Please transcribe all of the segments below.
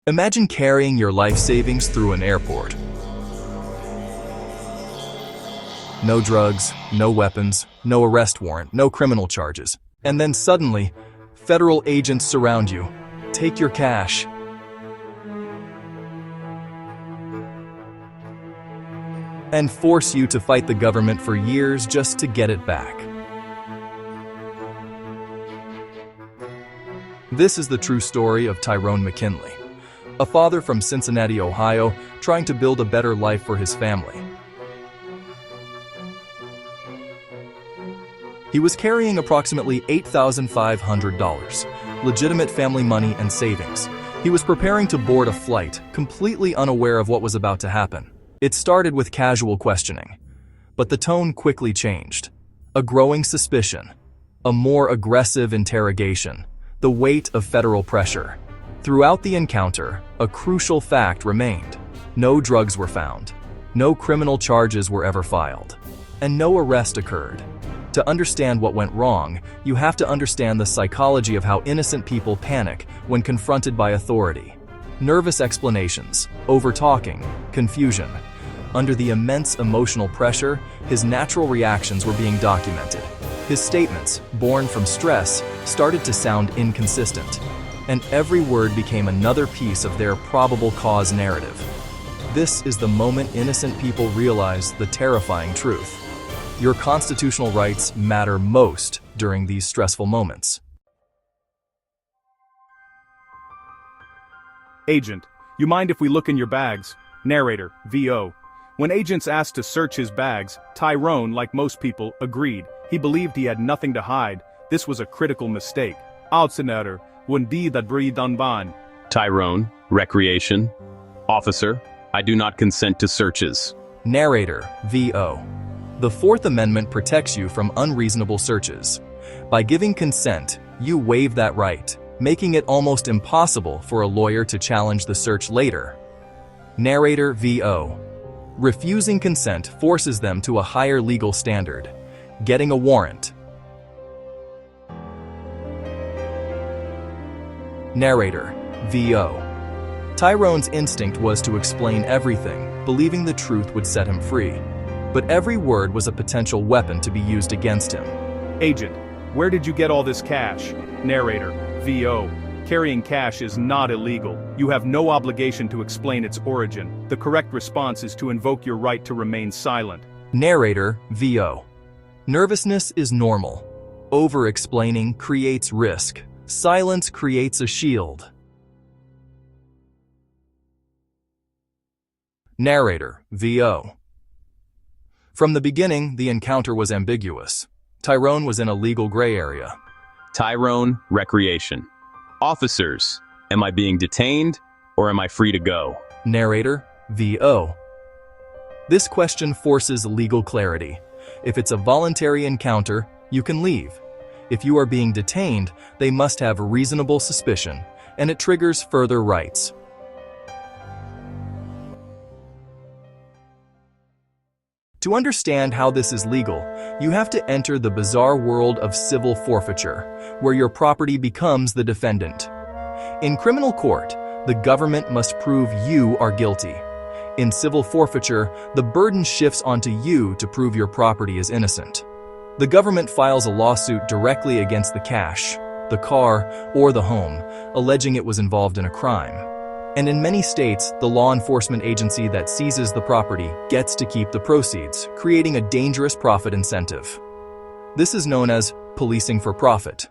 Imagine carrying your life savings through an airport. No drugs, no weapons, no arrest warrant, no criminal charges. And then suddenly, federal agents surround you, take your cash, and force you to fight the government for years just to get it back. This is the true story of Tyrone McKinley, a father from Cincinnati, Ohio, trying to build a better life for his family. He was carrying approximately $8,500, legitimate family money and savings. He was preparing to board a flight, completely unaware of what was about to happen. It started with casual questioning, but the tone quickly changed. A growing suspicion, a more aggressive interrogation, the weight of federal pressure. Throughout the encounter, a crucial fact remained. No drugs were found, no criminal charges were ever filed, and no arrest occurred. To understand what went wrong, you have to understand the psychology of how innocent people panic when confronted by authority. Nervous explanations, over-talking, confusion. Under the immense emotional pressure, his natural reactions were being documented. His statements, born from stress, started to sound inconsistent, and every word became another piece of their probable cause narrative. This is the moment innocent people realize the terrifying truth. Your constitutional rights matter most during these stressful moments. Agent, you mind if we look in your bags? Narrator, VO. When agents asked to search his bags, Tyrone, like most people, agreed. He believed he had nothing to hide. This was a critical mistake. Outsenator, wundi that breathed unban. Tyrone, recreation. Officer, I do not consent to searches. Narrator, VO. The Fourth Amendment protects you from unreasonable searches. By giving consent, you waive that right, making it almost impossible for a lawyer to challenge the search later. Narrator, VO. Refusing consent forces them to a higher legal standard, getting a warrant. Narrator, VO. Tyrone's instinct was to explain everything, believing the truth would set him free. But every word was a potential weapon to be used against him. Agent, where did you get all this cash? Narrator, VO. Carrying cash is not illegal. You have no obligation to explain its origin. The correct response is to invoke your right to remain silent. Narrator, VO. Nervousness is normal. Over-explaining creates risk. Silence creates a shield. Narrator, VO. From the beginning, the encounter was ambiguous. Tyrone was in a legal gray area. Tyrone, recreation. Officers, am I being detained or am I free to go? Narrator, VO. This question forces legal clarity. If it's a voluntary encounter, you can leave. If you are being detained, they must have reasonable suspicion, and it triggers further rights. To understand how this is legal, you have to enter the bizarre world of civil forfeiture, where your property becomes the defendant. In criminal court, the government must prove you are guilty. In civil forfeiture, the burden shifts onto you to prove your property is innocent. The government files a lawsuit directly against the cash, the car, or the home, alleging it was involved in a crime. And in many states, the law enforcement agency that seizes the property gets to keep the proceeds, creating a dangerous profit incentive. This is known as policing for profit.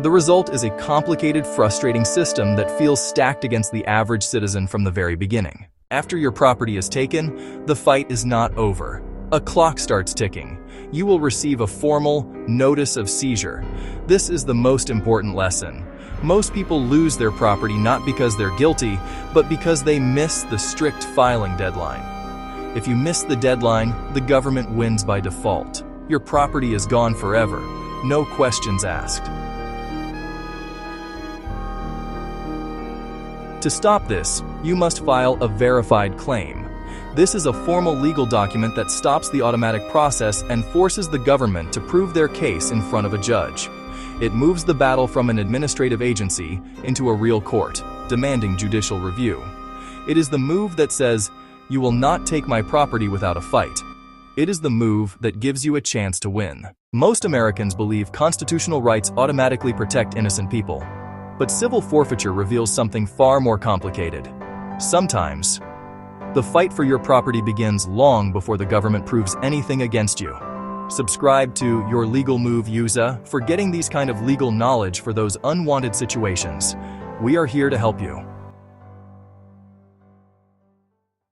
The result is a complicated, frustrating system that feels stacked against the average citizen from the very beginning. After your property is taken, the fight is not over. A clock starts ticking. You will receive a formal notice of seizure. This is the most important lesson. Most people lose their property not because they're guilty, but because they miss the strict filing deadline. If you miss the deadline, the government wins by default. Your property is gone forever, no questions asked. To stop this, you must file a verified claim. This is a formal legal document that stops the automatic process and forces the government to prove their case in front of a judge. It moves the battle from an administrative agency into a real court. demanding judicial review. It is the move that says, "You will not take my property without a fight." It is the move that gives you a chance to win. Most Americans believe constitutional rights automatically protect innocent people. But civil forfeiture reveals something far more complicated. Sometimes, the fight for your property begins long before the government proves anything against you. Subscribe to Your Legal Move user for getting these kind of legal knowledge for those unwanted situations. We are here to help you.